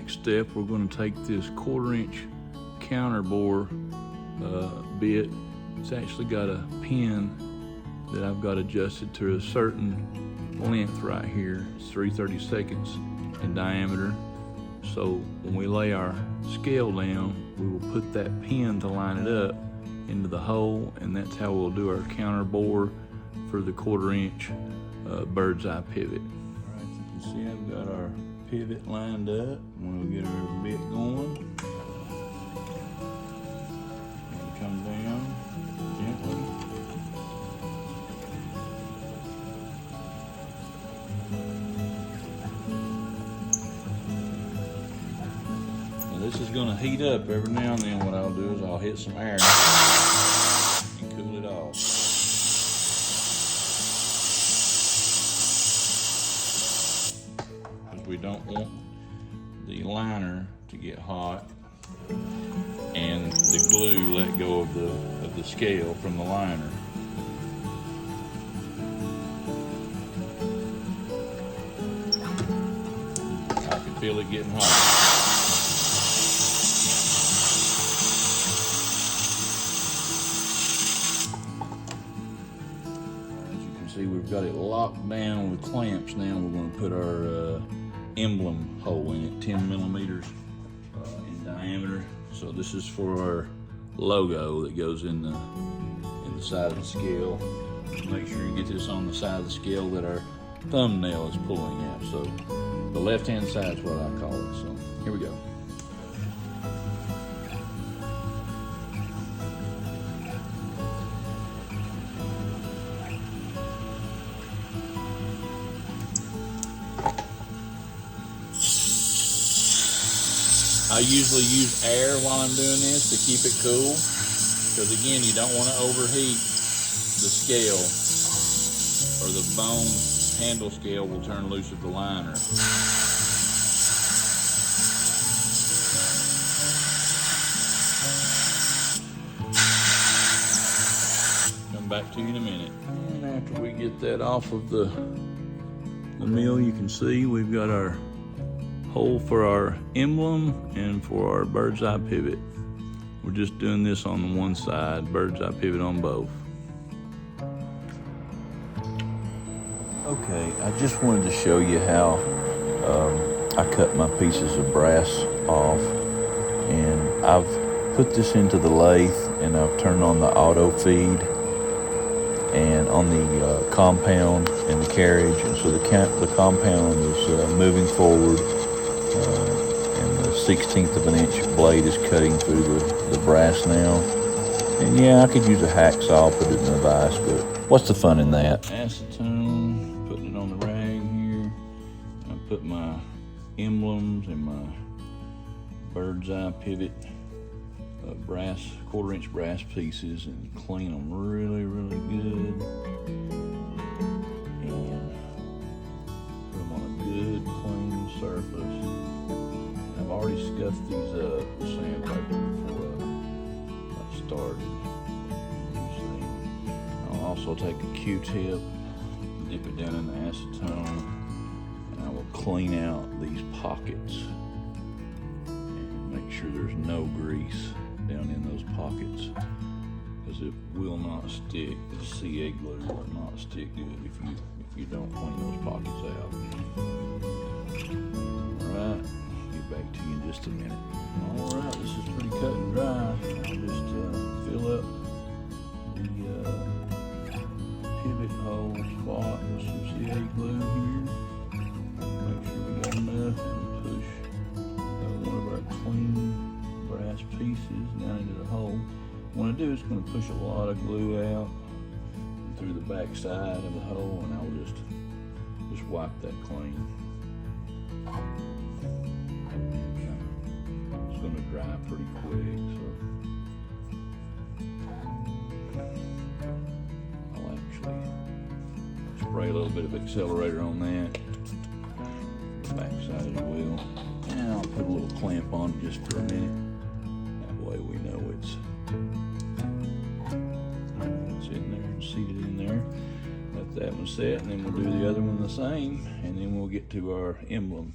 next step, we're going to take this 1/4 inch counter bore bit. It's actually got a pin that I've got adjusted to a certain length right here. It's 3/32 in diameter. So when we lay our scale down, we will put that pin to line it up into the hole, and that's how we'll do our counter bore for the 1/4 inch bird's eye pivot. All right, you can see I've got our pivot lined up. We'll get our bit going. And come down gently. This is going to heat up every now and then. What I'll do is I'll hit some air and cool it off. Because we don't want the liner to get hot and the glue let go of the scale from the liner. I can feel it getting hot. See, we've got it locked down with clamps now. We're going to put our emblem hole in it, 10 millimeters in diameter. So this is for our logo that goes in the side of the scale. Make sure you get this on the side of the scale that our thumbnail is pulling out. So the left-hand side is what I call it. So here we go. I usually use air while I'm doing this to keep it cool, because again, you don't want to overheat the scale, or the bone handle scale will turn loose with the liner. Come back to you in a minute. And after we get that off of the mill, you can see we've got our hole for our emblem and for our bird's eye pivot. We're just doing this on the one side, bird's eye pivot on both. Okay, I just wanted to show you how I cut my pieces of brass off, and I've put this into the lathe and I've turned on the auto feed and on the compound and the carriage, and so the compound is moving forward. And the 1/16 of an inch blade is cutting through the brass now. And yeah, I could use a hacksaw, put it in a vise, but what's the fun in that? Acetone, putting it on the rag here. I put my emblems and my bird's eye pivot brass, 1/4 inch brass pieces, and clean them really, really good. And put them on a good, clean surface. I've already scuffed these up with sandpaper before I started. I'll also take a Q-tip, dip it down in the acetone, and I will clean out these pockets and make sure there's no grease down in those pockets, because it will not stick. The CA glue will not stick good if you don't clean those pockets out. All right. Back to you in just a minute. All right, this is pretty cut and dry. I'll just fill up the pivot hole spot with some CA glue here. Make sure we got enough, and push one of our clean brass pieces down into the hole. What I do is going to push a lot of glue out through the back side of the hole, and I'll just wipe that clean. It's going to dry pretty quick, so I'll actually spray a little bit of accelerator on that, the back side as well, and I'll put a little clamp on it just for a minute. That way we know it's in there and seated in there. Let that one set, and then we'll do the other one the same, and then we'll get to our emblem.